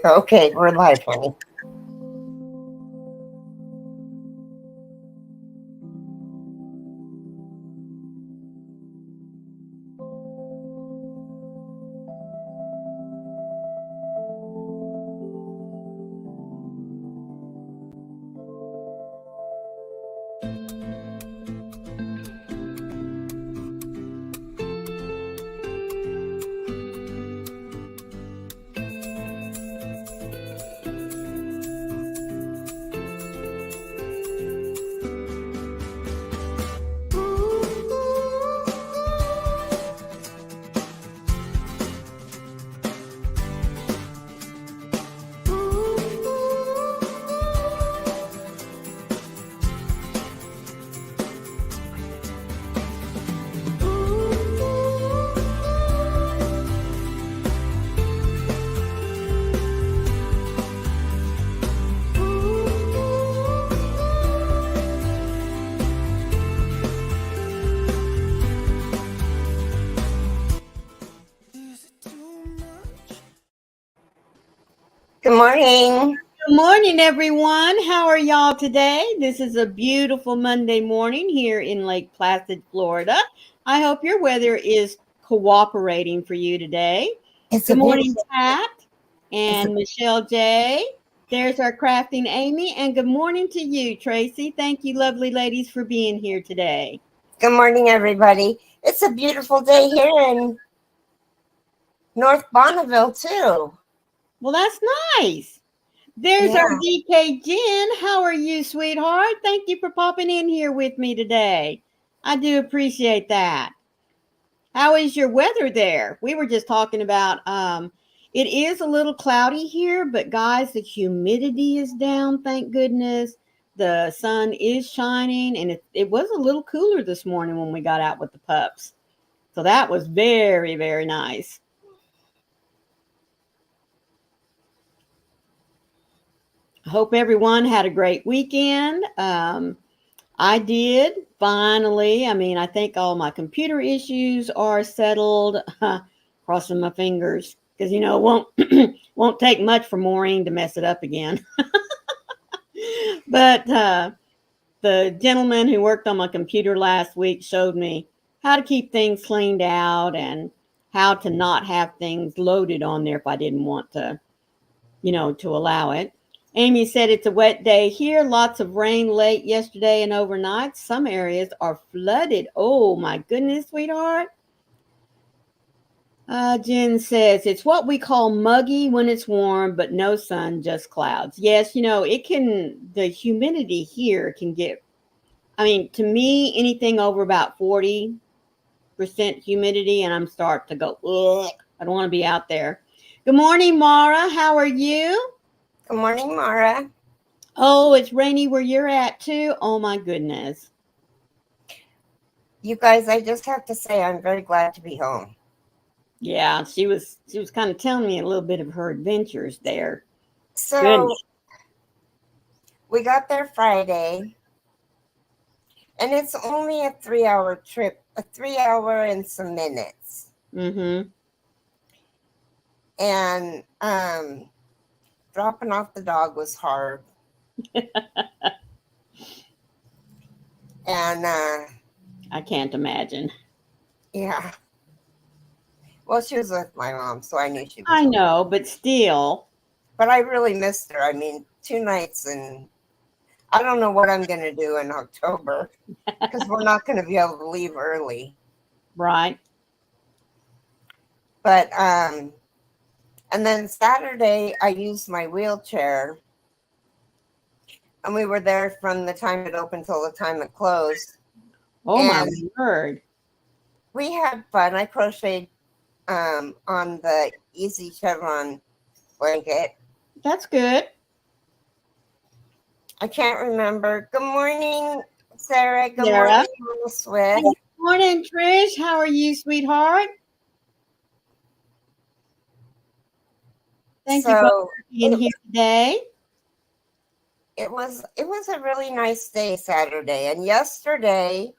Okay, we're live, honey. Good morning. Good morning, everyone. How are y'all today? This is a beautiful Monday morning here in Lake Placid, Florida. I hope your weather is cooperating for you today. It's a Good morning, beautiful. Pat It's a, and Michelle J. There's our crafting Amy. And good morning to you, Tracy. Thank you, lovely ladies, for being here today. good morning, everybody. It's a beautiful day here in North Bonneville too. Well, that's nice. There's our Yeah, DK Jen. How are you, sweetheart? Thank you for popping in here with me today. I do appreciate that. How is your weather there? We were just talking about it is a little cloudy here, but guys, the humidity is down, thank goodness. The sun is shining, and it was a little cooler this morning when we got out with the pups. So that was very, very nice. I hope everyone had a great weekend. I did finally. I mean, I think all my computer issues are settled. Crossing my fingers because it won't won't take much for Maureen to mess it up again. But the gentleman who worked on my computer last week showed me how to keep things cleaned out and how to not have things loaded on there if I didn't want to allow it. Amy said it's a wet day here. Lots of rain late yesterday and overnight. Some areas are flooded. Oh my goodness, sweetheart. Jen says it's what we call muggy when it's warm, but no sun, just clouds. Yes, the humidity here can get, I mean, to me, anything over about 40% humidity, and I'm starting to go, ugh, I don't want to be out there. Good morning, Mara. How are you? good morning, Mara. Oh, it's rainy where you're at too. Oh my goodness. You guys, I just have to say I'm very glad to be home. Yeah, she was kind of telling me a little bit of her adventures there. So Goodness. we got there Friday, and it's only a 3-hour trip, a 3 hour and some minutes. Mm-hmm. And dropping off the dog was hard. And I can't imagine. yeah. Well, she was with my mom, so I knew she was I okay. know, but still. But I really missed her. I mean, 2 nights, and I don't know what I'm going to do in October because we're not going to be able to leave early. Right. But, and then Saturday, I used my wheelchair, and we were there from the time it opened till the time it closed. Oh my And word. we had fun. I crocheted on the Easy Chevron blanket. That's good. I can't remember. Good morning, Sarah. Good Sarah. morning, Mama Swift. Good morning, Trish. How are you, sweetheart? Thank you both So for being here today. it was a really nice day Saturday, and yesterday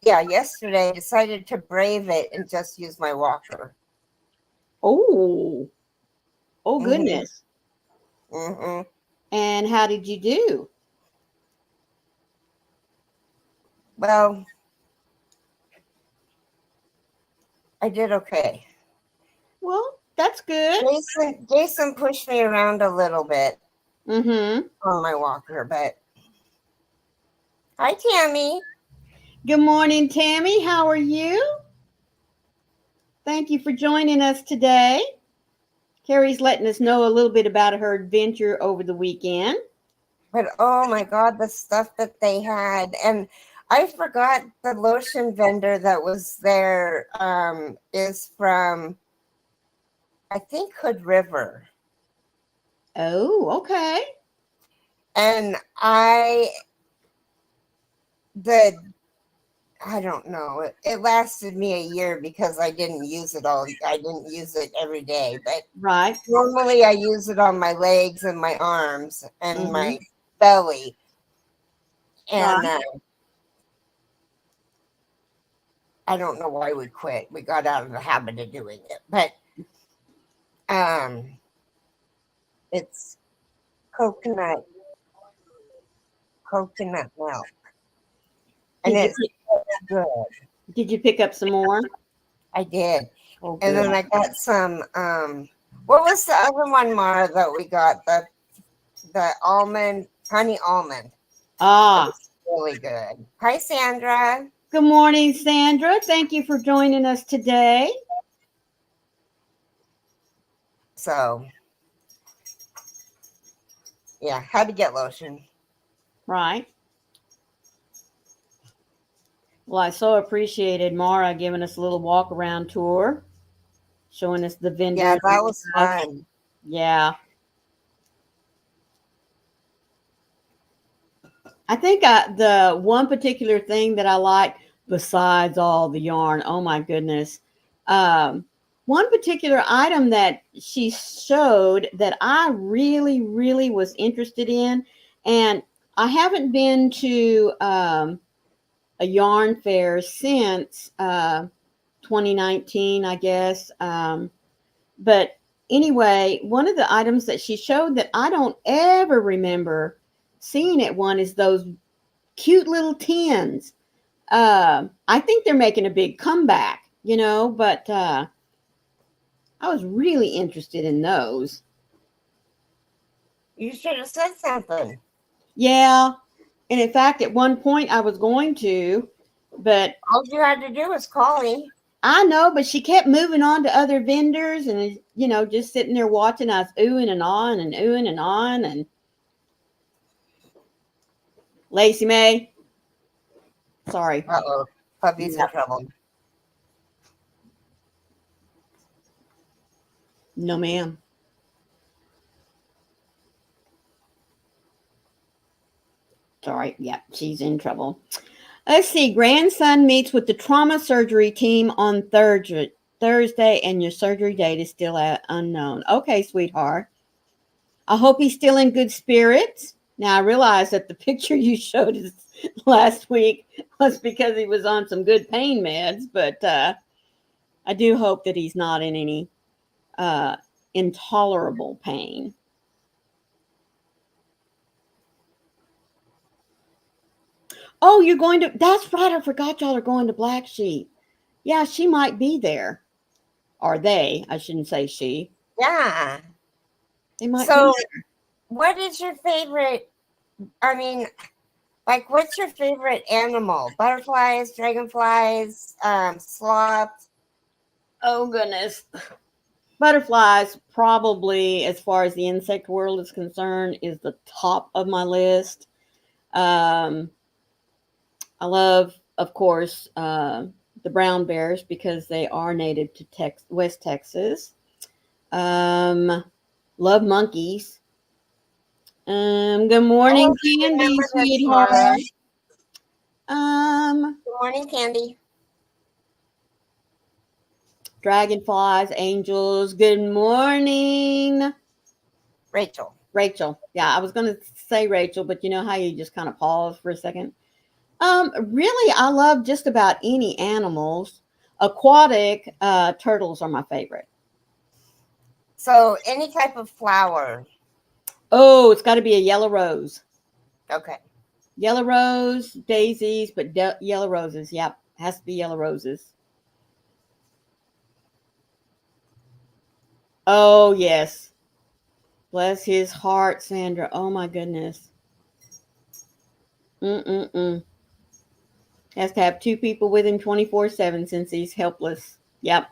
yesterday I decided to brave it and just use my walker. Oh. Oh, Mhm. goodness. Mhm. And how did you do? Well, I did okay. Well, that's good. Jason pushed me around a little bit Mm-hmm. on my walker, but hi, Tammy. Good morning, Tammy. How are you? Thank you for joining us today. Carrie's letting us know a little bit about her adventure over the weekend. But oh my God, the stuff that they had. And I forgot the lotion vendor that was there is from, I think, Hood River. Oh, okay. And I don't know, it lasted me a year because I didn't use it all. I didn't use it every day, but Right. normally I use it on my legs and my arms and Mm-hmm. my belly. And Right. I don't know why we quit. We got out of the habit of doing it, but um, it's coconut milk, and Did you it's good. did you pick up some more? I did, Oh, and good. then I got some. What was the other one, Mara? That we got the honey almond. It Ah, was really good. Hi, Sandra. good morning, Sandra. Thank you for joining us today. So yeah, had to get lotion. Right. Well, I so appreciated Mara giving us a little walk around tour, showing us the Yeah, vendors and that was stuff. fun. Yeah. I think the one particular thing that I like, besides all the yarn, oh my goodness, um, one particular item that she showed that I really, really was interested in, and I haven't been to a yarn fair since 2019, I guess. But anyway, one of the items that she showed that I don't ever remember seeing at one is those cute little tins. I think they're making a big comeback, but I was really interested in those. You should have said something. Yeah. And in fact, at one point I was going to, but All you had to do was call me. I know, but she kept moving on to other vendors and, just sitting there watching us oohing and on and oohing and on. And Lacey May, sorry. Uh-oh, puppy's in Yeah. trouble. No, ma'am. Sorry. Yeah, she's in trouble. Let's see. Grandson meets with the trauma surgery team on Thursday, and your surgery date is still unknown. Okay, sweetheart. I hope he's still in good spirits. Now, I realize that the picture you showed us last week was because he was on some good pain meds, but I do hope that he's not in any intolerable pain. Oh, you're going to, that's right. I forgot y'all are going to Black Sheep. Yeah, she might be there. Or they, I shouldn't say she. Yeah. They might be So, there. what is your favorite? I mean, like, what's your favorite animal? Butterflies, dragonflies, sloths? Oh, goodness. Butterflies, probably, as far as the insect world is concerned, is the top of my list. I love, of course, the brown bears because they are native to West Texas. Um, love monkeys. Good morning, Oh, I Candy, remember this, sweetheart. Mara. Um, Good morning, Candy. dragonflies, angels. Good morning, Rachel. Rachel. Yeah, I was going to say Rachel, but you know how you just kind of pause for a second. Really, I love just about any animals. Aquatic turtles are my favorite. So any type of flower. Oh, it's got to be a yellow rose. Okay. Yellow rose, daisies, but yellow roses. Yep, has to be yellow roses. Oh, yes. Bless his heart, Sandra. Oh, my goodness. Has to have 2 people with him 24/7 since he's helpless. Yep.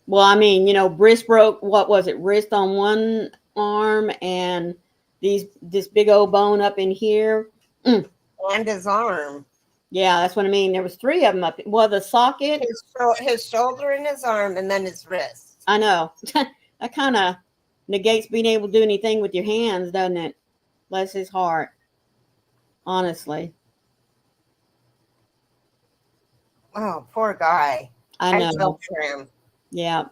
Well, I mean, wrist broke. What was it? Wrist on one arm and this big old bone up in here. And his arm. Yeah, that's what I mean. There was 3 of them up. Well, the socket. His shoulder and his arm, and then his wrist. I know. That kind of negates being able to do anything with your hands, doesn't it? Bless his heart. Honestly. Oh, poor guy. I know. I felt for him. Yeah.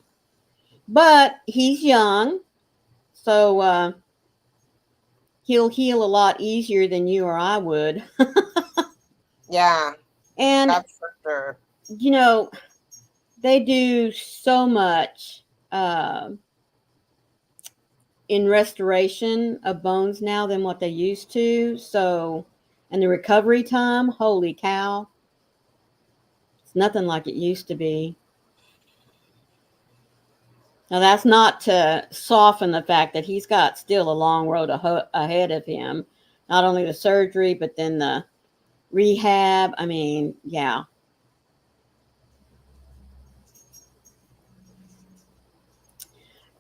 But he's young, so he'll heal a lot easier than you or I would. Yeah. And that's for sure. They do so much in restoration of bones now than what they used to. So, and the recovery time, holy cow, it's nothing like it used to be. Now, that's not to soften the fact that he's got still a long road ahead of him. Not only the surgery, but then the rehab. I mean, yeah.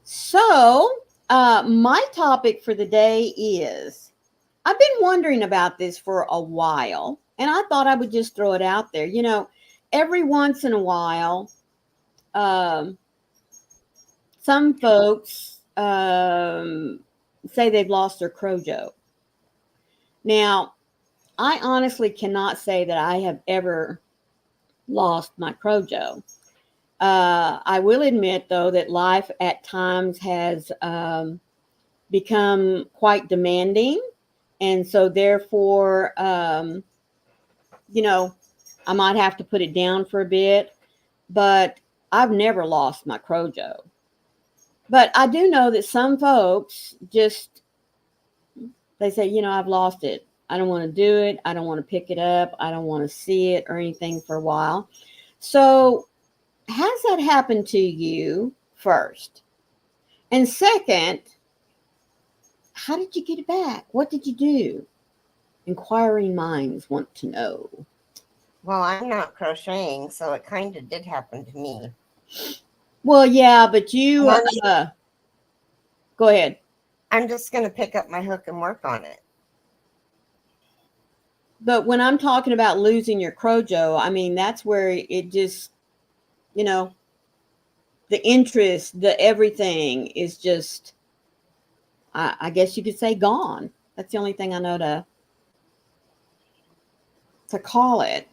So, my topic for the day is, I've been wondering about this for a while, and I thought I would just throw it out there. Every once in a while, some folks say they've lost their CROJO. Now, I honestly cannot say that I have ever lost my CROJO. I will admit, though, that life at times has become quite demanding. And so, therefore, I might have to put it down for a bit. But I've never lost my CROJO. But I do know that some folks they say, I've lost it. I don't want to do it. I don't want to pick it up. I don't want to see it or anything for a while. So has that happened to you first? And second, how did you get it back? What did you do? Inquiring minds want to know. Well, I'm not crocheting, so it kind of did happen to me. Well, yeah, but you go ahead. I'm just going to pick up my hook and work on it. But when I'm talking about losing your CROJO, I mean, that's where it just, the interest, the everything is just, I guess you could say, gone. That's the only thing I know to call it.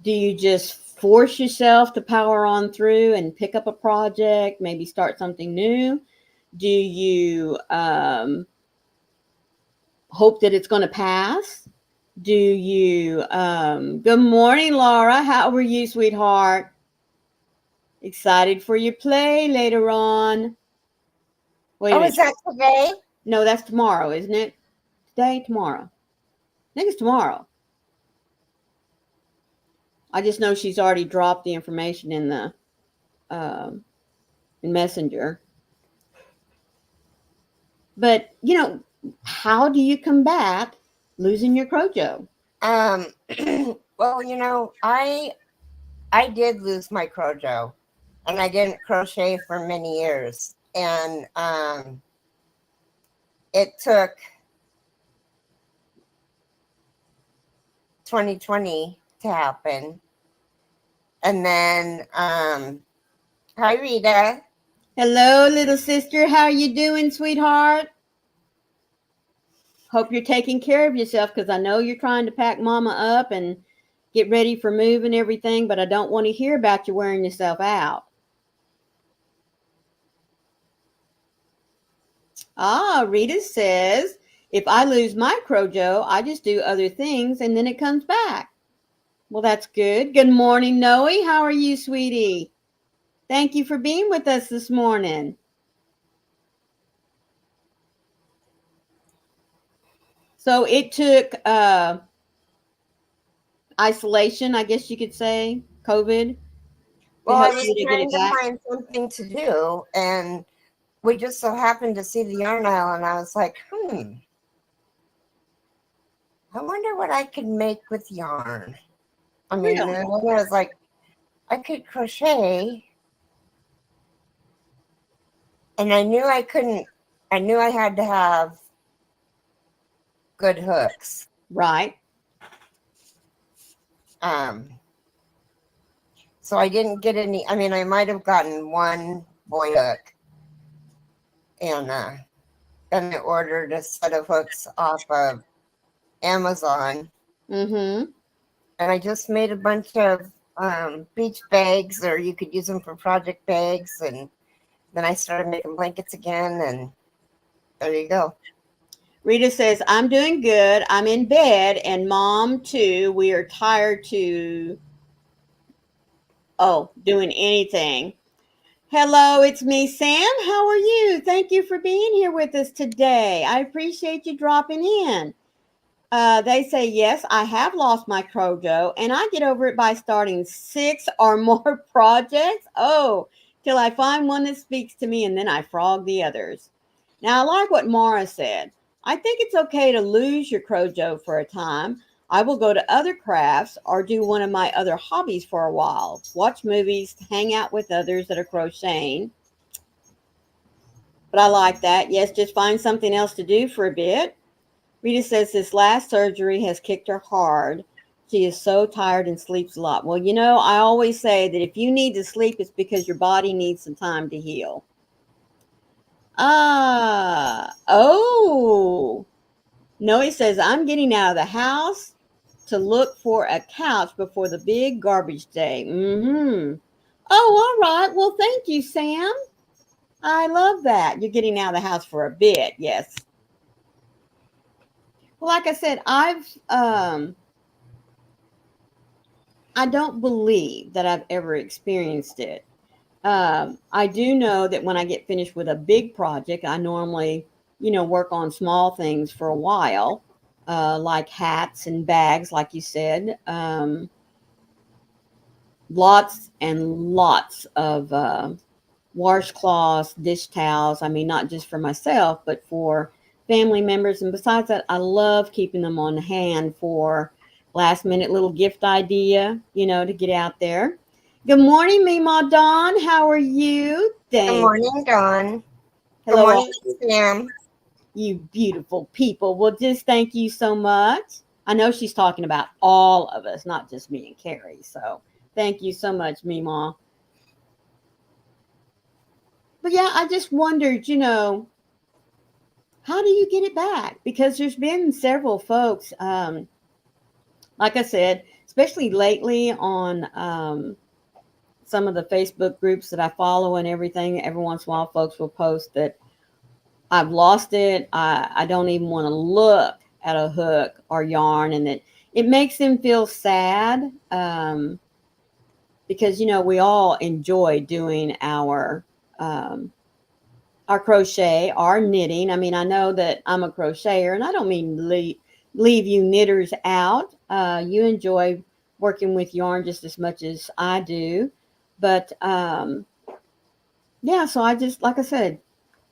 Do you just force yourself to power on through and pick up a project, maybe start something new? Do you hope that it's going to pass? Do you good morning, Laura? How are you, sweetheart? Excited for your play later on. Wait a minute. Is that today? No, that's tomorrow, isn't it? Today, tomorrow. I think it's tomorrow. I just know she's already dropped the information in the in Messenger. But how do you combat losing your CROJO? Well, I did lose my CROJO, and I didn't crochet for many years, and it took 2020 to happen. And then hi, Rita. Hello, little sister. How are you doing, sweetheart? Hope you're taking care of yourself, because I know you're trying to pack mama up and get ready for move and everything, but I don't want to hear about you wearing yourself out. Rita says, if I lose my CROJO, I just do other things and then it comes back. Well, that's good. Good morning, Noe. How are you, sweetie? Thank you for being with us this morning. So it took isolation, I guess you could say, COVID, to Well, I help was you to get trying it to back. find something to do, and we just so happened to see the yarn aisle, and I was like, I wonder what I could make with yarn. I mean, Really? then I was like, I could crochet, and I knew I couldn't, I knew I had to have good hooks. Right. So I didn't get any, I mean, I might have gotten one boy hook, and then I ordered a set of hooks off of Amazon, Mm-hmm. and I just made a bunch of beach bags, or you could use them for project bags, and then I started making blankets again, and there you go. Rita says, I'm doing good. I'm in bed, and mom too. We are tired to, doing anything. Hello, it's me, Sam. How are you? Thank you for being here with us today. I appreciate you dropping in. They say, yes, I have lost my CROJO, and I get over it by starting 6 or more projects. Oh, till I find one that speaks to me, and then I frog the others. Now, I like what Mara said. I think it's okay to lose your CROJO for a time. I will go to other crafts or do one of my other hobbies for a while, watch movies, hang out with others that are crocheting. But I like that. Yes, just find something else to do for a bit. Rita says this last surgery has kicked her hard. She is so tired and sleeps a lot. Well, I always say that if you need to sleep, it's because your body needs some time to heal. Oh. Noe says, I'm getting out of the house to look for a couch before the big garbage day. Mm-hmm. Oh, all right. Well, thank you, Sam. I love that. You're getting out of the house for a bit. Yes. Well, like I said, I don't believe that I've ever experienced it. I do know that when I get finished with a big project, I normally, work on small things for a while, like hats and bags, like you said. Lots and lots of washcloths, dish towels. I mean, not just for myself, but for family members. And besides that, I love keeping them on hand for last minute little gift idea, to get out there. Good morning, Mima Dawn. How are you? Good Thank morning, Dawn. Good Hello, all morning, Sam. you beautiful people. Well, just thank you so much. I know she's talking about all of us, not just me and Carrie. So thank you so much, Mima. But yeah, I just wondered, how do you get it back? Because there's been several folks, like I said, especially lately on some of the Facebook groups that I follow and everything. Every once in a while, folks will post that I've lost it. I don't even want to look at a hook or yarn, and it makes them feel sad because we all enjoy doing our crochet, our knitting. I mean, I know that I'm a crocheter, and I don't mean leave you knitters out. You enjoy working with yarn just as much as I do. But yeah, so I just, like I said,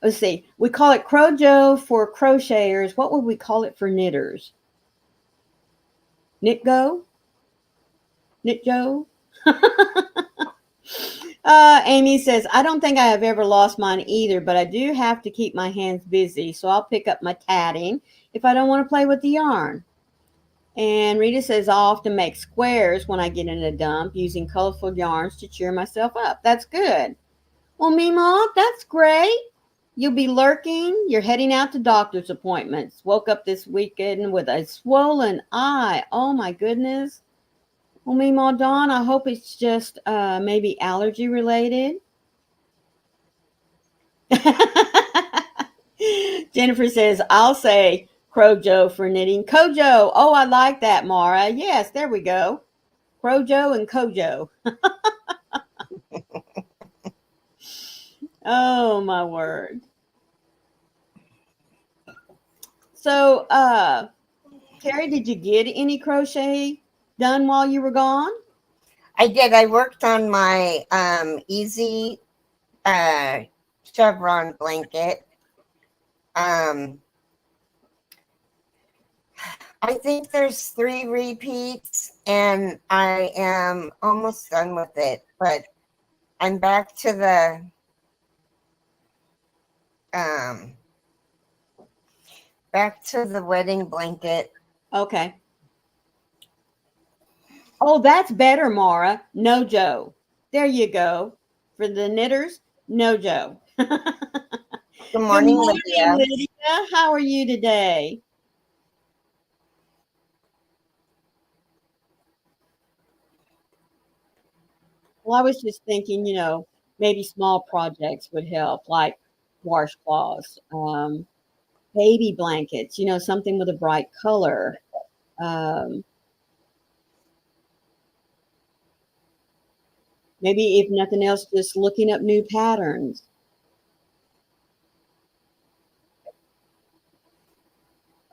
let's see, we call it CROJO for crocheters. What would we call it for knitters? Knit Go? Knit Joe? Amy says, I don't think I have ever lost mine either, but I do have to keep my hands busy, so I'll pick up my tatting if I don't want to play with the yarn. And Rita says, I often make squares when I get in a dump using colorful yarns to cheer myself up. That's good. Well, Mima, that's great. You'll be lurking. You're heading out to doctor's appointments. Woke up this weekend with a swollen eye. Oh, my goodness. Well, Mima Dawn, I hope it's just maybe allergy related. Jennifer says, I'll say CROJO for knitting. COJO. Oh, I like that, Mara. Yes, there we go. CROJO and COJO. Oh my word. So, Terry, did you get any crochet done while you were gone? I did. I worked on my easy chevron blanket. Um, I think there's 3 repeats, and I am almost done with it. But I'm back to the wedding blanket. Okay. Oh, that's better, Mara. No Joe. There you go. For the knitters, no Joe. Good Good morning, morning, Lydia. Lydia. How are you today? Well, I was just thinking, maybe small projects would help, like washcloths, baby blankets, something with a bright color. Um, maybe if nothing else, just looking up new patterns.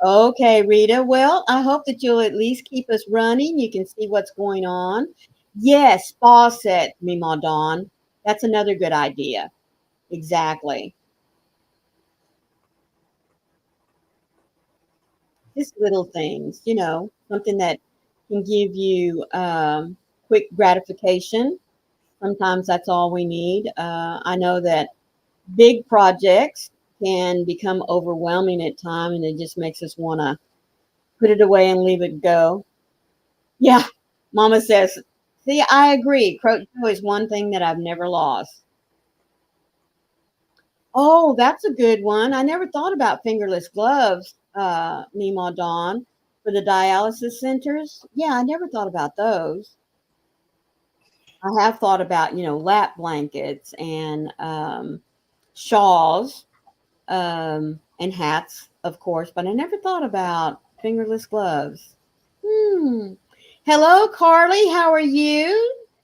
Okay, Rita. Well, I hope that you'll at least keep us running. You can see what's going on. Yes, spa set, Mima Dawn. That's another good idea. Exactly. Just little things, something that can give you quick gratification. Sometimes that's all we need. I know that big projects can become overwhelming at times, and it just makes us want to put it away and leave it go. Yeah, Mama says, see, I agree. CROJO is one thing that I've never lost. Oh, that's a good one. I never thought about fingerless gloves, Nemo Dawn, for the dialysis centers. Yeah, I never thought about those. I have thought about, lap blankets and shawls and hats, of course, but I never thought about fingerless gloves. Hmm. Hello, Carly. How are you?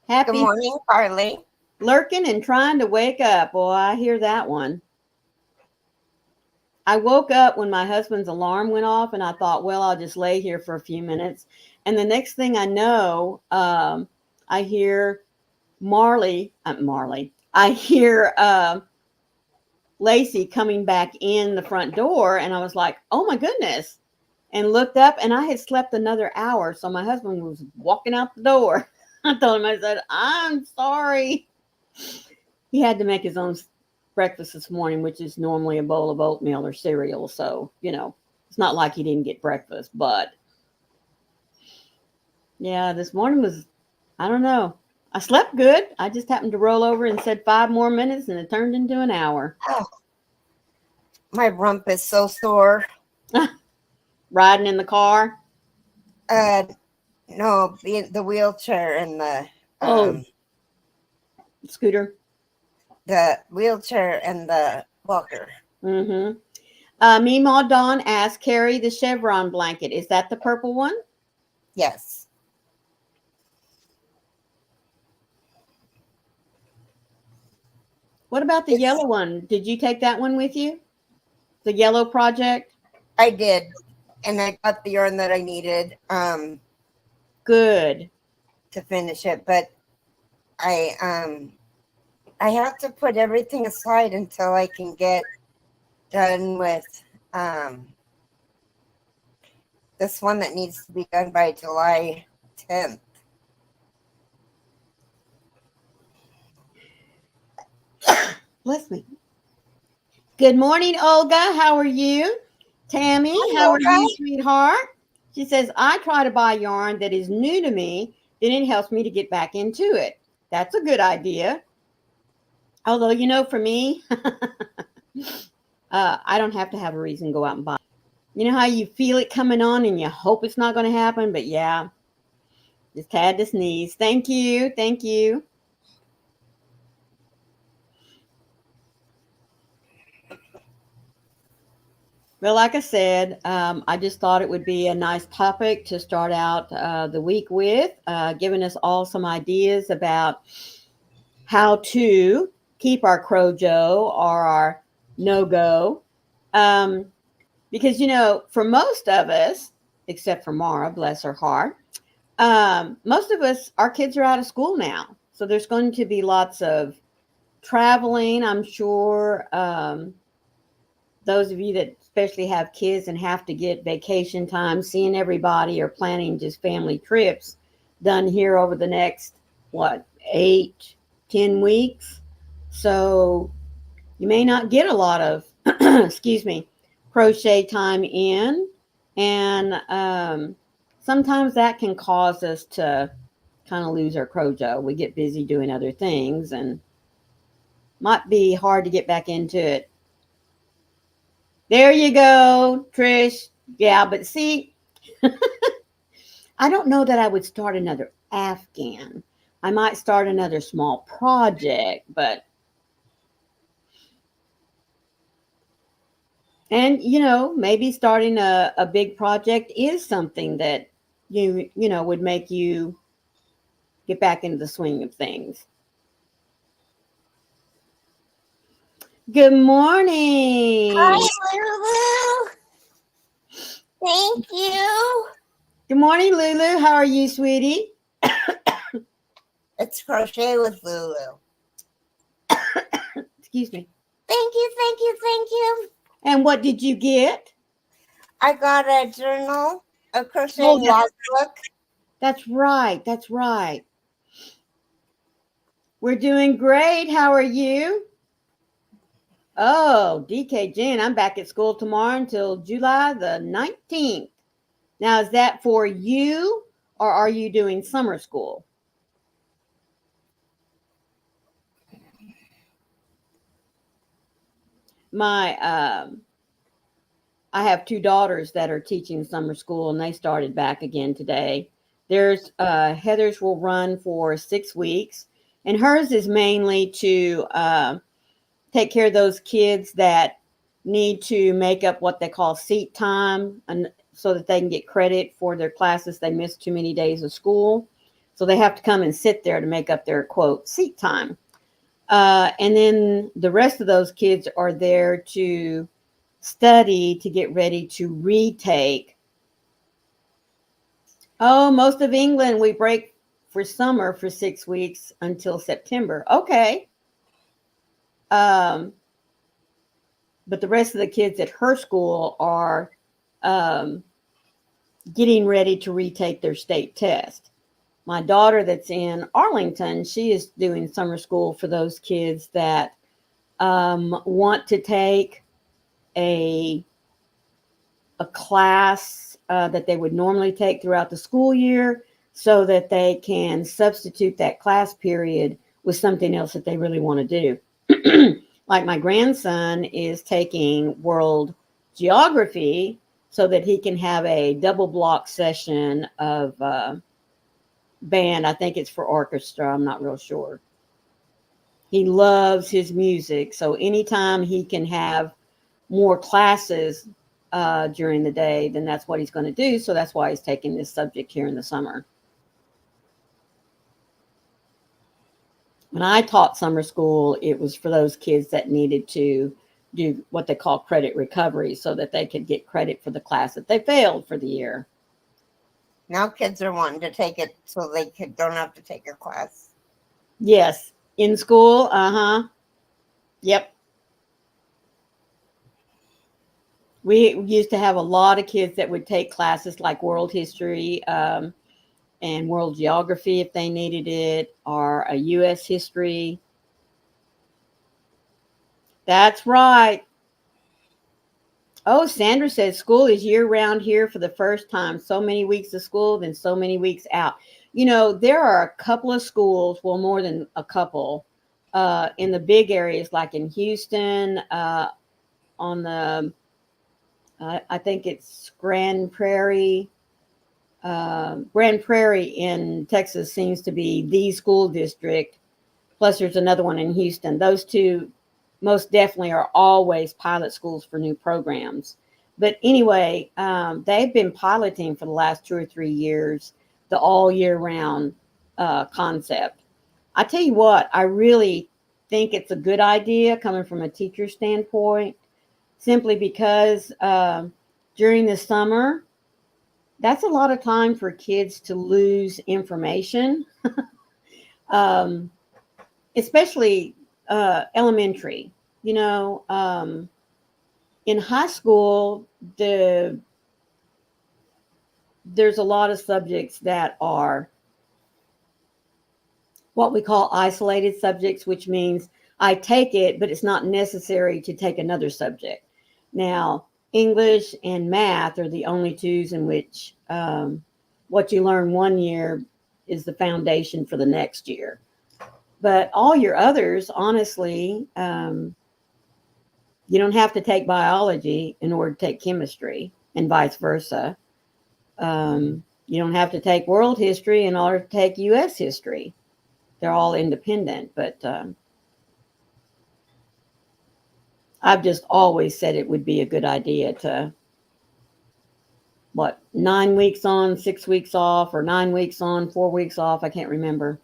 Good Happy morning, Carly. lurking and trying to wake up. Boy, I hear that one. I woke up when my husband's alarm went off, and I thought, well, I'll just lay here for a few minutes. And the next thing I know, I hear Marley. I hear Lacey coming back in the front door, and I was like, oh my goodness. And looked up, and I had slept another hour. So my husband was walking out the door. I told him, I said, I'm sorry. He had to make his own breakfast this morning, which is normally a bowl of oatmeal or cereal. So, it's not like he didn't get breakfast. But yeah, this morning was, I don't know. I slept good. I just happened to roll over and said 5 more minutes, and it turned into an hour. Oh, my rump is so sore. Riding in the car? No, the wheelchair and Scooter. the wheelchair and the walker. Mm-hmm. Meemaw Dawn asked, Carrie, the chevron blanket. Is that the purple one? Yes. What about the yellow one? Did you take that one with you? The yellow project? I did. And I got the yarn that I needed Good. to finish it. But I have to put everything aside until I can get done with this one that needs to be done by July 10th. Bless me. Good morning, Olga. How are you? Tammy, Hi, how are Olga. you, sweetheart? She says, I try to buy yarn that is new to me, then it helps me to get back into it. That's a good idea. Although, for me, I don't have to have a reason to go out and buy. You know how you feel it coming on and you hope it's not going to happen? But yeah, just had to sneeze. Thank you. Thank you. Well, like I said, I just thought it would be a nice topic to start out the week with, giving us all some ideas about how to keep our CROJO or our no-go. Because, for most of us, except for Mara, bless her heart, most of us, our kids are out of school now. So there's going to be lots of traveling, I'm sure. Those of you that especially have kids and have to get vacation time, seeing everybody, or planning just family trips done here over the next, 8-10 weeks. So you may not get a lot of, excuse me, crochet time in. And sometimes that can cause us to kind of lose our CROJO. We get busy doing other things and might be hard to get back into it. There you go, Trish. Yeah, but see, I don't know that I would start another Afghan. I might start another small project, but and maybe starting a big project is something that would make you get back into the swing of things. Good morning. Hi, Lulu. Thank you. Good morning, Lulu. How are you, sweetie? It's Crochet with Lulu. Excuse me. Thank you, thank you, thank you. And what did you get? I got a journal, a crocheting logbook. That's right. That's right. We're doing great. How are you? Oh, DK Jen, I'm back at school tomorrow until July the 19th. Now, is that for you or are you doing summer school? I have 2 daughters that are teaching summer school and they started back again today. There's Heather's will run for 6 weeks, and hers is mainly to take care of those kids that need to make up what they call seat time, and so that they can get credit for their classes. They missed too many days of school, so they have to come and sit there to make up their quote seat time. And then the rest of those kids are there to study to get ready to retake. Oh, most of England, we break for summer for 6 weeks until September. Okay. But the rest of the kids at her school are getting ready to retake their state test. My daughter that's in Arlington, she is doing summer school for those kids that want to take a class that they would normally take throughout the school year, so that they can substitute that class period with something else that they really want to do. Like my grandson is taking world geography so that he can have a double block session of band. I think it's for orchestra. I'm not real sure. He loves his music. So anytime he can have more classes during the day, then that's what he's going to do. So that's why he's taking this subject here in the summer. When I taught summer school, it was for those kids that needed to do what they call credit recovery, so that they could get credit for the class that they failed for the year. Now kids are wanting to take it so they don't have to take a class. Yes, in school. Yep. We used to have a lot of kids that would take classes like world history and world geography if they needed it, or a U.S. history. That's right. Oh, Sandra says school is year-round here for the first time. So many weeks of school, then so many weeks out. There are a couple of schools, well, more than a couple, in the big areas, like in Houston, on the, I think it's Grand Prairie. Grand Prairie in Texas seems to be the school district. Plus, there's another one in Houston. Those two most definitely are always pilot schools for new programs. But anyway, they've been piloting for the last 2 or 3 years the all year round concept. I tell you what, I really think it's a good idea coming from a teacher standpoint, simply because during the summer, that's a lot of time for kids to lose information, um, especially elementary. You know, in high school, there's a lot of subjects that are what we call isolated subjects, which means I take it, but it's not necessary to take another subject. Now, English and math are the only twos in which what you learn one year is the foundation for the next year. But all your others, honestly, you don't have to take biology in order to take chemistry, and vice versa. You don't have to take world history in order to take U.S. history. They're all independent, but I've just always said it would be a good idea to, 9 weeks on, 6 weeks off, or 9 weeks on, 4 weeks off. I can't remember.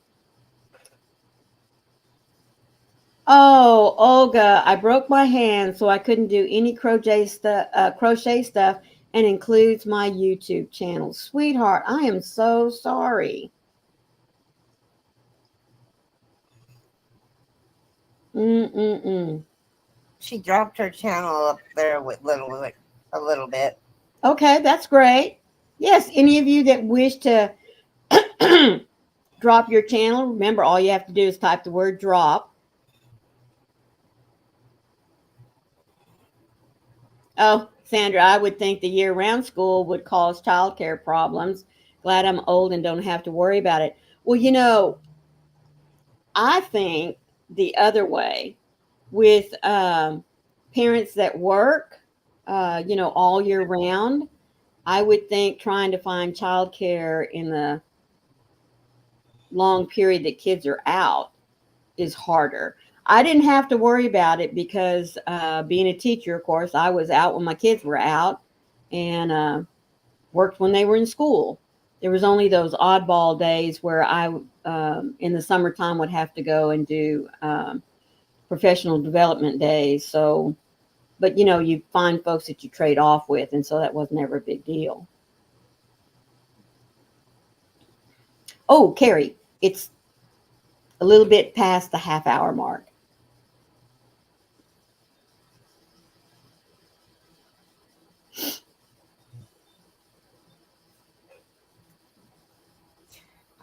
Oh, Olga, I broke my hand, so I couldn't do any crochet stuff, and includes my YouTube channel. Sweetheart, I am so sorry. She dropped her channel up there with a little bit. Okay, that's great. Yes, any of you that wish to drop your channel, remember all you have to do is type the word drop. Oh, Sandra, I would think the year-round school would cause childcare problems. Glad I'm old and don't have to worry about it. Well, you know, I think the other way with parents that work, all year round, I would think trying to find childcare in the long period that kids are out is harder. I didn't have to worry about it because being a teacher, of course, I was out when my kids were out and worked when they were in school. There was only those oddball days where I, in the summertime, would have to go and do professional development days. So, but you find folks that you trade off with, and so that was never a big deal. Oh, Carrie, it's a little bit past the half-hour mark.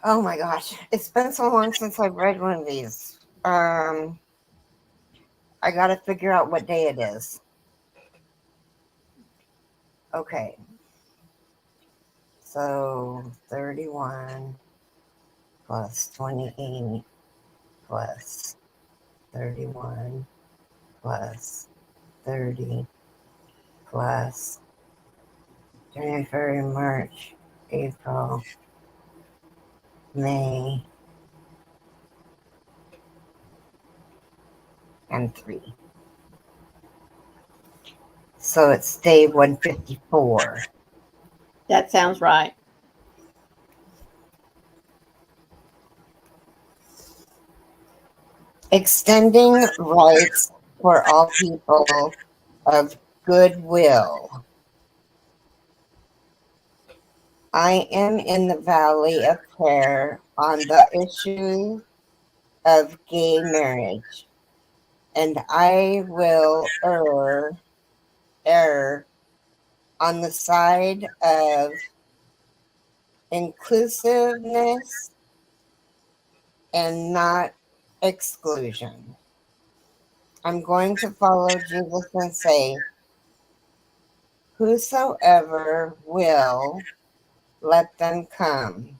Oh my gosh, it's been so long since I've read one of these. I got to figure out what day it is. Okay. So 31 plus 28 plus 31 plus 30 plus January, February, March, April, May, and 3. So it's day 154. That sounds right. Extending rights for all people of goodwill. I am in the valley of prayer on the issue of gay marriage, and I will err on the side of inclusiveness and not exclusion. I'm going to follow Jesus and say, whosoever will, let them come.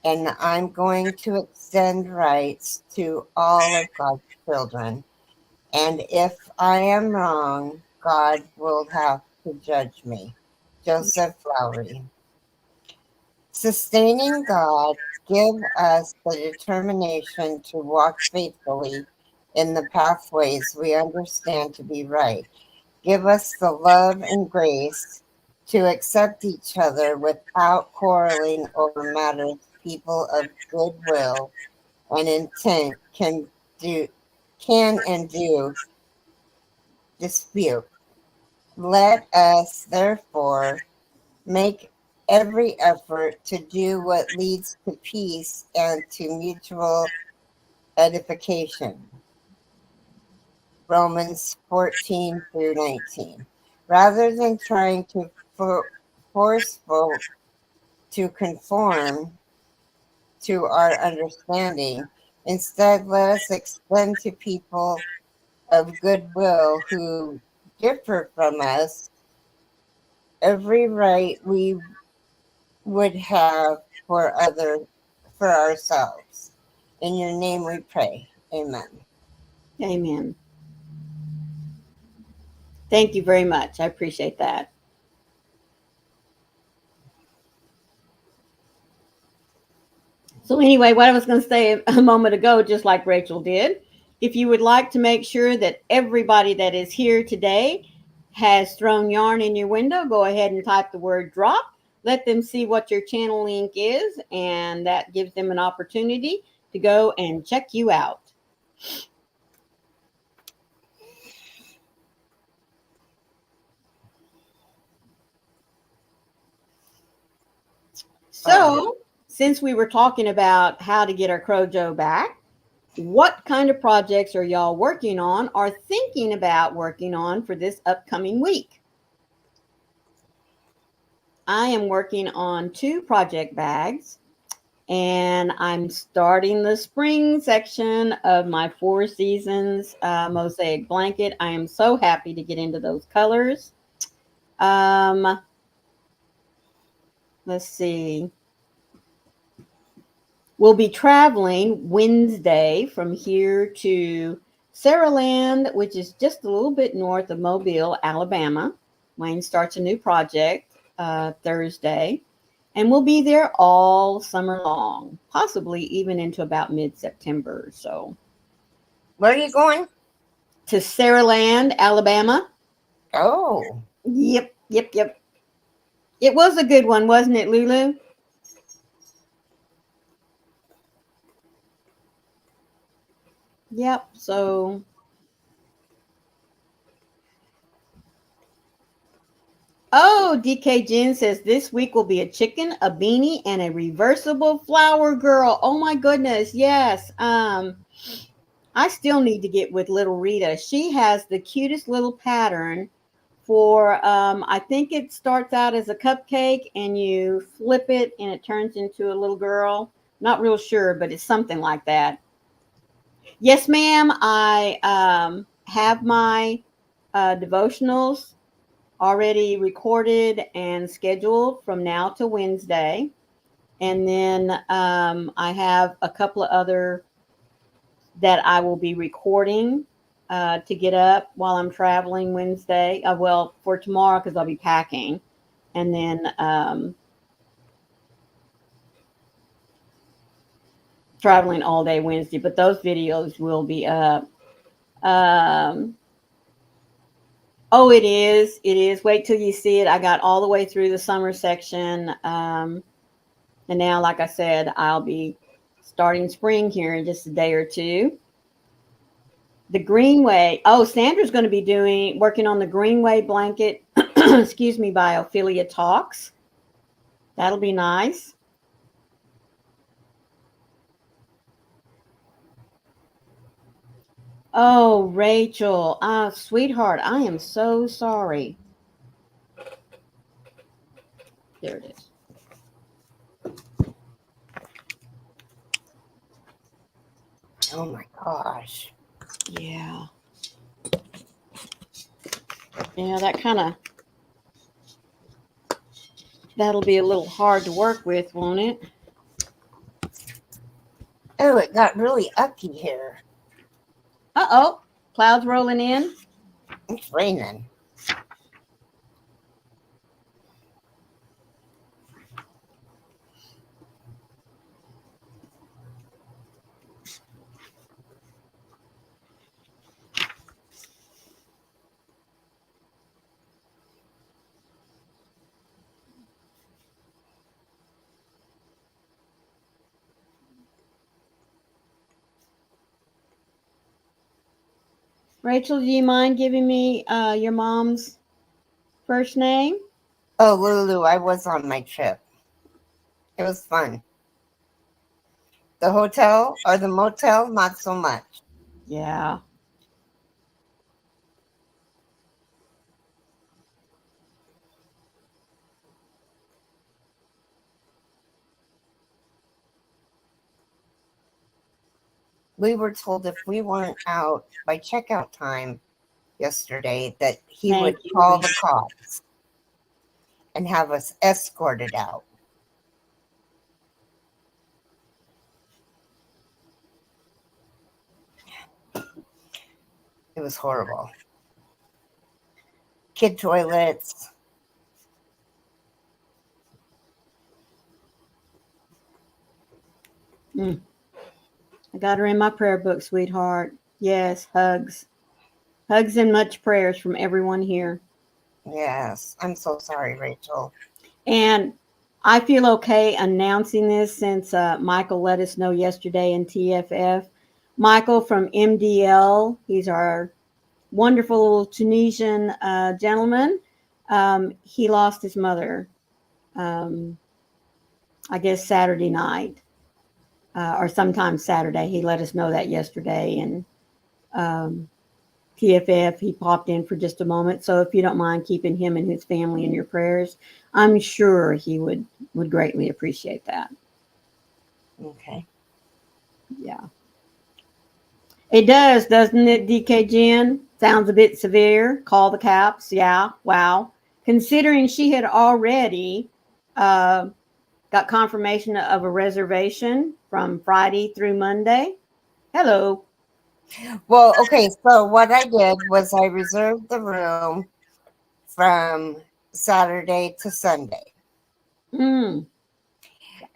And I'm going to extend rights to all of God's children. And if I am wrong, God will have to judge me. Joseph Lowry. Sustaining God, give us the determination to walk faithfully in the pathways we understand to be right. Give us the love and grace to accept each other without quarreling over matters people of goodwill and intent can do can and do dispute. Let us therefore make every effort to do what leads to peace and to mutual edification. Romans 14 through 19. Rather than trying to forceful to conform to our understanding, instead let us extend to people of goodwill who differ from us every right we would have for ourselves. In your name we pray. Amen. Amen. Thank you very much. I appreciate that. So, anyway, what I was going to say a moment ago, just like Rachel did, if you would like to make sure that everybody that is here today has thrown yarn in your window, go ahead and type the word drop. Let them see what your channel link is, and that gives them an opportunity to go and check you out. So, since we were talking about how to get our CROJO back, what kind of projects are y'all working on or thinking about working on for this upcoming week? I am working on 2 project bags, and I'm starting the spring section of my 4 Seasons mosaic blanket. I am so happy to get into those colors. Let's see. We'll be traveling Wednesday from here to Saraland, which is just a little bit north of Mobile, Alabama. Wayne starts a new project Thursday, and we'll be there all summer long, possibly even into about mid-September. So, Where are you going? to Saraland, Alabama. Oh, Yep. It was a good one, wasn't it, Lulu? Yep. So, oh, DK Jen says this week will be a chicken, a beanie, and a reversible flower girl. Oh my goodness, yes. I still need to get with little Rita. She has the cutest little pattern for I think it starts out as a cupcake and you flip it and it turns into a little girl. Not real sure, but it's something like that. Yes, ma'am. I have my devotionals already recorded and scheduled from now to Wednesday. And then I have a couple of other that I will be recording to get up while I'm traveling Wednesday. Well, for tomorrow, because I'll be packing. And then traveling all day Wednesday. But those videos will be up. Oh, it is. It is. Wait till you see it. I got all the way through the summer section. And now, like I said, I'll be starting spring here in just a day or two. The Greenway. Oh, Sandra's going to be working on the Greenway blanket, excuse me, by Ophelia Talks. That'll be nice. Oh, Rachel. Sweetheart, I am so sorry. There it is. oh my gosh. Yeah. Yeah, that kind of, that'll be a little hard to work with, won't it? Oh, it got really ucky here. Uh-oh. Clouds rolling in. It's raining. Rachel, do you mind giving me your mom's first name? Oh, Lulu, I was on my trip. It was fun. The hotel or the motel, not so much. Yeah. We were told if we weren't out by checkout time yesterday that he Thank would you. call the cops and have us escorted out. It was horrible. Kid toilets. I got her in my prayer book, sweetheart. Yes, hugs. Hugs and much prayers from everyone here. Yes. I'm so sorry, Rachel. And I feel okay announcing this since Michael let us know yesterday in TFF. Michael from MDL, he's our wonderful Tunisian gentleman. He lost his mother, I guess, Saturday night or sometime Saturday. He let us know that yesterday. And TFF, he popped in for just a moment. So if you don't mind keeping him and his family in your prayers, I'm sure he would greatly appreciate that. Okay. Yeah. It does, doesn't it, DK Jen? Sounds a bit severe. Call the cops. Yeah. Wow. Considering she had already got confirmation of a reservation from Friday through Monday. Hello. Well, okay. So what I did was I reserved the room from Saturday to Sunday. Mm.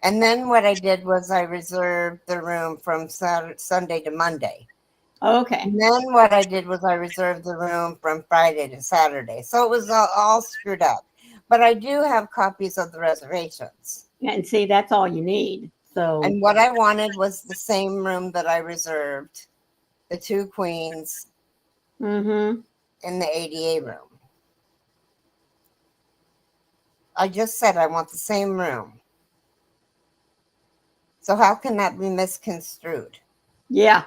And then what I did was I reserved the room from Sunday to Monday. Okay. And then what I did was I reserved the room from Friday to Saturday. So it was all screwed up. But I do have copies of the reservations. And see, that's all you need. So, And what I wanted was the same room that I reserved, the 2 queens mm-hmm. in the ADA room. I just said I want the same room. So how can that be misconstrued? Yeah.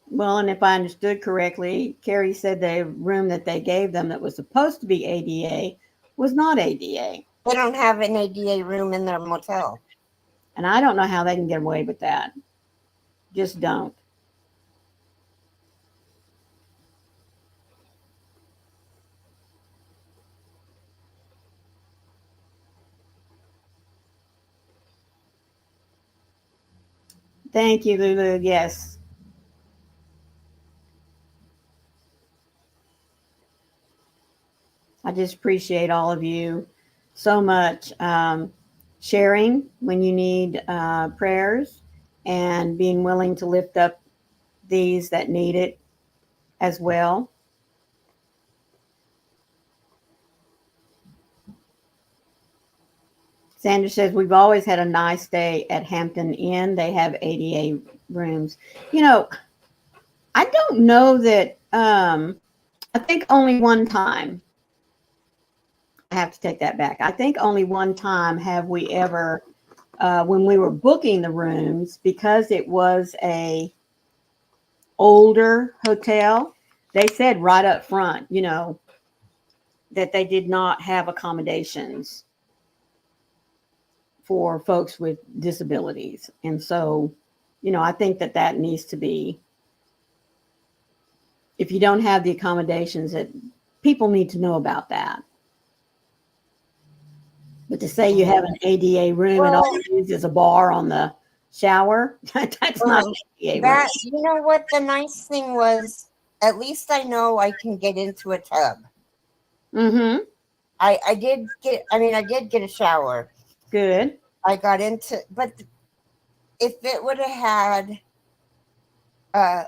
Well, and if I understood correctly, Carrie said the room that they gave them that was supposed to be ADA was not ADA. They don't have an ADA room in their motel. And I don't know how they can get away with that. Just don't. Thank you, Lulu. Yes. I just appreciate all of you so much sharing when you need prayers and being willing to lift up these that need it as well. Sandra says, we've always had a nice day at Hampton Inn. They have ADA rooms. You know, I don't know that, I think only one time, I have to take that back. I think only one time have we ever, when we were booking the rooms, because it was a older hotel, they said right up front, you know, that they did not have accommodations for folks with disabilities. And so, you know, I think that that needs to be, if you don't have the accommodations, that people need to know about that. But to say you have an ADA room and all you use is a bar on the shower, that's not an ADA room. You know what? The nice thing was, at least I know I can get into a tub. Mm-hmm. I did get a shower. Good. I got into, but if it would have had a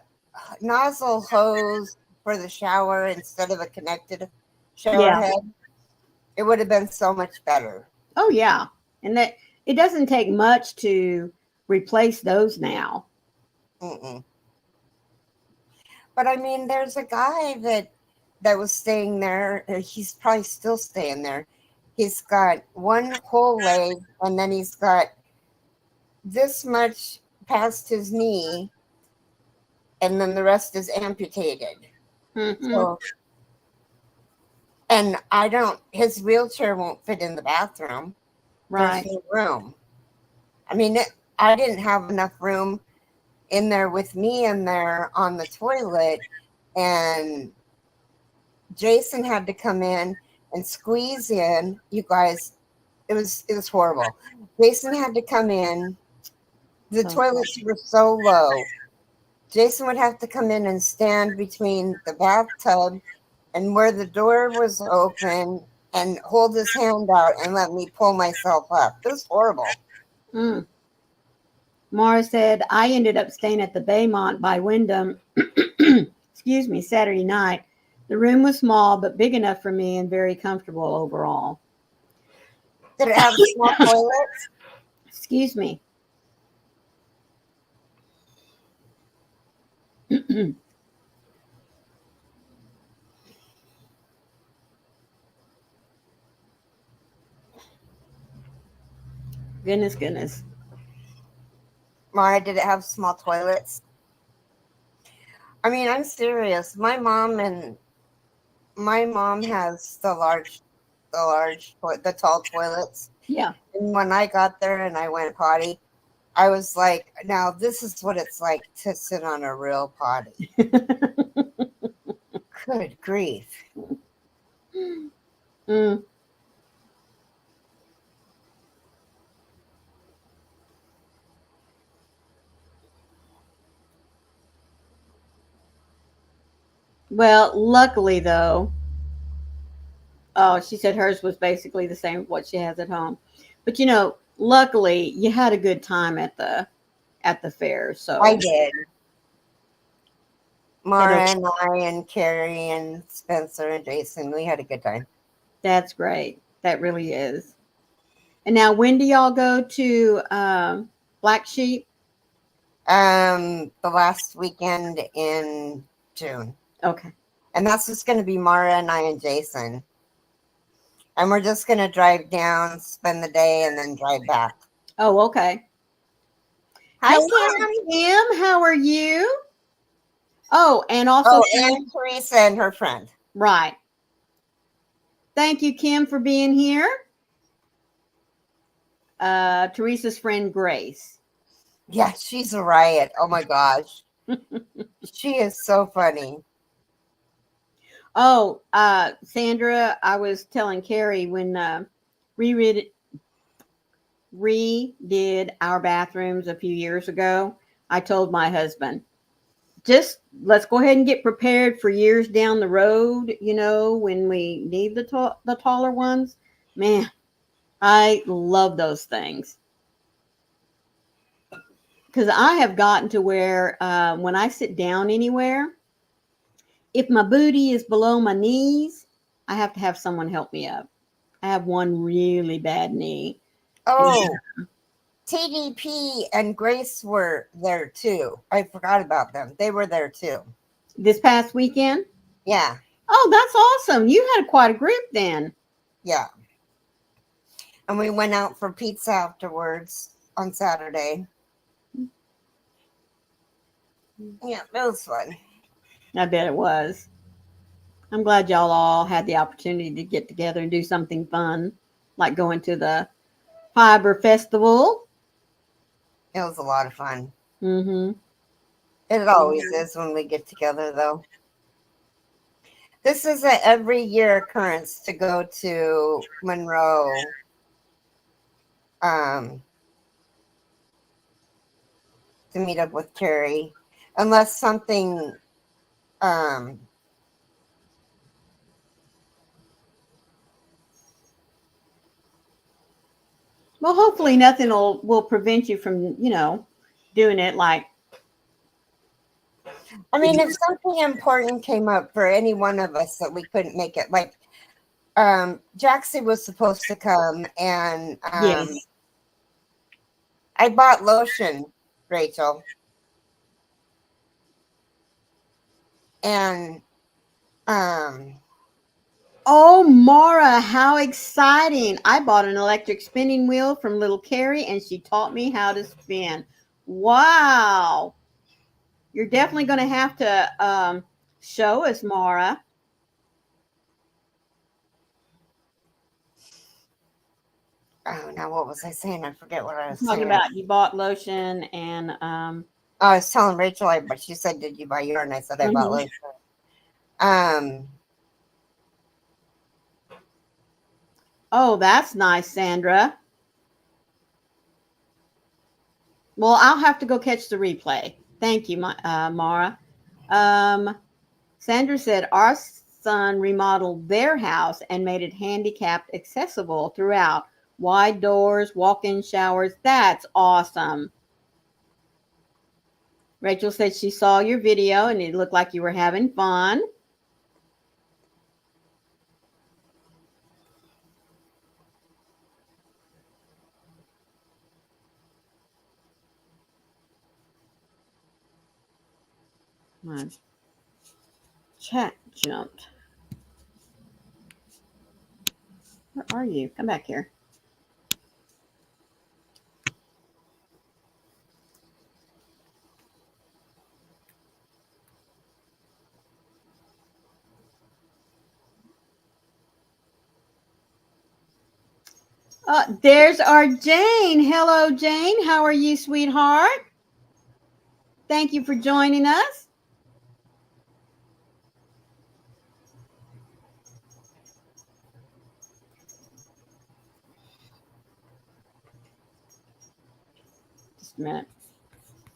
nozzle hose for the shower instead of a connected shower Yeah. head, it would have been so much better. Oh, yeah. And that it doesn't take much to replace those now. Mm-mm. But I mean, there's a guy that was staying there. He's probably still staying there. He's got one whole leg, and then he's got this much past his knee, and then the rest is amputated. Mm-hmm. So, and I don't. His wheelchair won't fit in the bathroom. Right. There's no room. I mean, I didn't have enough room in there with me in there on the toilet, and Jason had to come in and squeeze in. You guys, it was horrible. Jason had to come in. The toilets were so low. Jason would have to come in and stand between the bathtub and where the door was open and hold his hand out and let me pull myself up. It was horrible. Mm. Mara said, I ended up staying at the Baymont by Wyndham, excuse me, Saturday night. The room was small, but big enough for me and very comfortable overall. Did it have small toilets? Excuse me. Goodness. Mara, did it have small toilets? I mean, I'm serious. My mom has the tall toilets. Yeah. And when I got there and I went potty, I was like, now this is what it's like to sit on a real potty. Good grief. Mm. Well, luckily though, oh, she said hers was basically the same as what she has at home. But luckily you had a good time at the fair. So I did. Mara and I and Carrie and Spencer and Jason, we had a good time. That's great. That really is. And now, when do y'all go to Black Sheep? The last weekend in June. Okay. And that's just going to be Mara and I and Jason. And we're just going to drive down, spend the day, and then drive back. Oh, okay. Hi, Kim. How are you? Oh, and also and Teresa and her friend. Right. Thank you, Kim, for being here. Teresa's friend, Grace. Yeah, she's a riot. Oh, my gosh. She is so funny. Oh, Sandra, I was telling Carrie when redid our bathrooms a few years ago, I told my husband, just let's go ahead and get prepared for years down the road, when we need the taller ones. Man, I love those things. Because I have gotten to where when I sit down anywhere, if my booty is below my knees, I have to have someone help me up. I have one really bad knee. Oh, TDP and Grace were there too. I forgot about them. They were there too. This past weekend? Yeah. Oh, that's awesome. You had quite a group then. Yeah. And we went out for pizza afterwards on Saturday. Yeah, it was fun. I bet it was. I'm glad y'all all had the opportunity to get together and do something fun, like going to the Fiber Festival. It was a lot of fun. Mm-hmm. It always is when we get together, though. This is an every year occurrence to go to Monroe. To meet up with Carrie, unless something Well, hopefully nothing will prevent you from, doing it like. I mean, if something important came up for any one of us that we couldn't make it, like Jaxie was supposed to come and Yes. I bought lotion, Rachel. And Oh, Mara, how exciting. I bought an electric spinning wheel from little Carrie and she taught me how to spin. Wow. You're definitely going to have to show us, Mara. oh, now what was I saying? I forget what I was Talking saying. about you bought lotion and I was telling Rachel, but she said, "Did you buy yours?" And I said, "I bought lotion." Oh, that's nice, Sandra. Well, I'll have to go catch the replay. Thank you, Mara. Sandra said our son remodeled their house and made it handicapped accessible throughout. Wide doors, walk-in showers. That's awesome. Rachel said she saw your video and it looked like you were having fun. My chat jumped. Where are you? Come back here. There's our Jane. Hello, Jane. How are you, sweetheart? Thank you for joining us. Just a minute.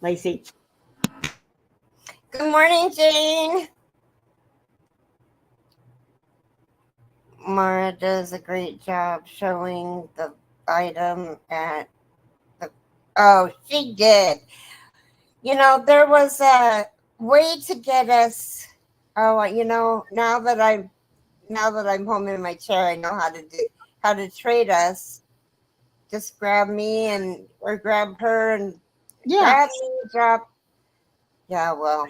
Lacey. Good morning, Jane. Mara does a great job showing the item at the. Oh, she did. You know, there was a way to get us. Oh, you know, now that I'm home in my chair, I know how to trade us. Just grab me or grab her and grab me, drop. Yeah, well,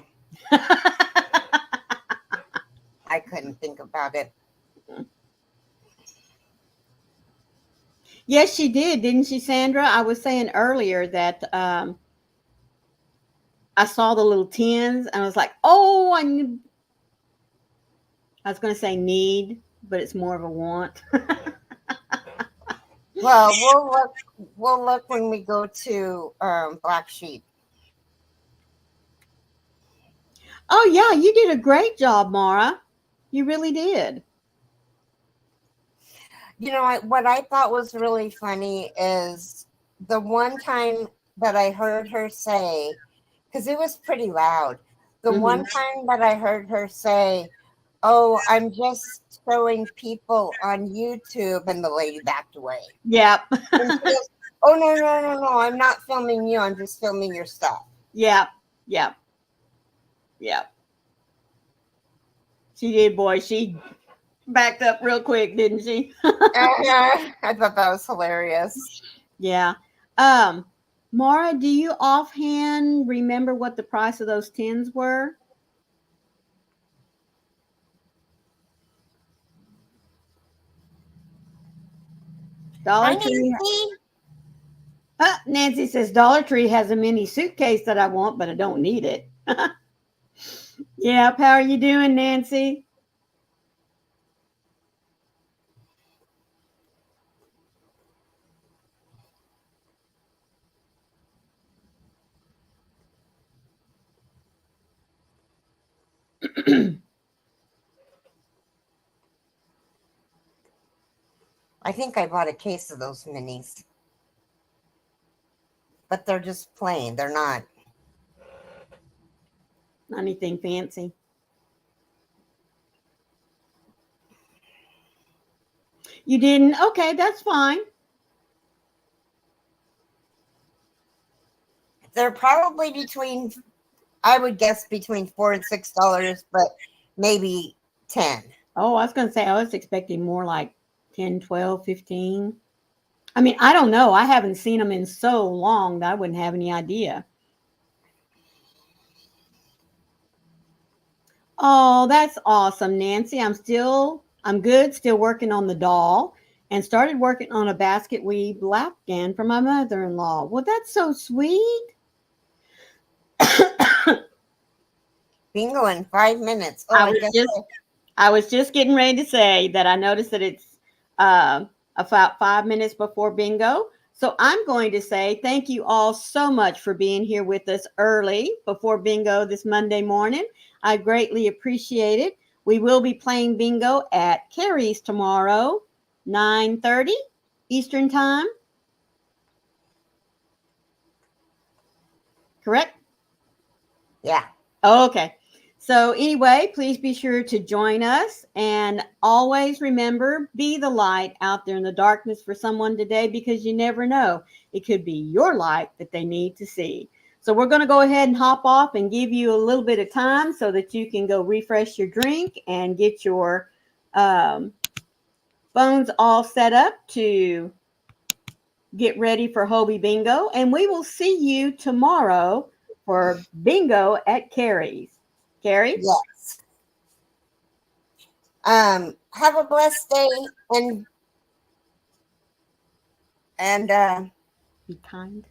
I couldn't think about it. Yes, she did, didn't she, Sandra? I was saying earlier that I saw the little tins and I was like, oh, I was going to say need, but it's more of a want. Well, we'll look when we go to Black Sheep. Oh, yeah, you did a great job, Mara. You really did. You know, what I thought was really funny is the one time that I heard her say, because it was pretty loud, the one time that I heard her say, "Oh, I'm just showing people on YouTube," and the lady backed away. Yep. And she goes, "Oh, no, I'm not filming you. I'm just filming your stuff." Yep. Yep. Yep. She did, boy. She backed up real quick, didn't she? I thought that was hilarious. Yeah. Mara, do you offhand remember what the price of those tins were? Dollar Tree. Nancy says Dollar Tree has a mini suitcase that I want, but I don't need it. Yep. How are you doing, Nancy? I think I bought a case of those minis. But they're just plain. They're not anything fancy. You didn't? Okay, that's fine. They're probably between, I would guess, between $4 and $6, but maybe 10. Oh, I was going to say I was expecting more like 10, 12, 15. I mean, I don't know. I haven't seen them in so long that I wouldn't have any idea. Oh, that's awesome, Nancy. I'm good, still working on the doll and started working on a basket weave lapgan for my mother-in-law. Well, that's so sweet. Bingo in 5 minutes. Oh, I I was guess. just I was just getting ready to say that I noticed that it's about 5 minutes before bingo. So I'm going to say thank you all so much for being here with us early before bingo this Monday morning. I greatly appreciate it. We will be playing bingo at Carrie's tomorrow, 9:30 Eastern Time. Correct? Yeah. Okay. So, anyway, please be sure to join us and always remember be the light out there in the darkness for someone today because you never know. It could be your light that they need to see. So, we're going to go ahead and hop off and give you a little bit of time so that you can go refresh your drink and get your phones all set up to get ready for Hobie Bingo. And we will see you tomorrow for Bingo at Carrie's. Carrie? Yes. Have a blessed day and Be kind.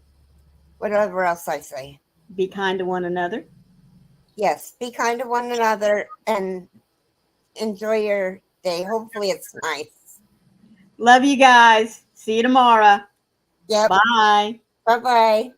whatever else I say. Be kind to one another. Yes, be kind to one another and enjoy your day. Hopefully it's nice. Love you guys. See you tomorrow. Yep. Bye. Bye-bye.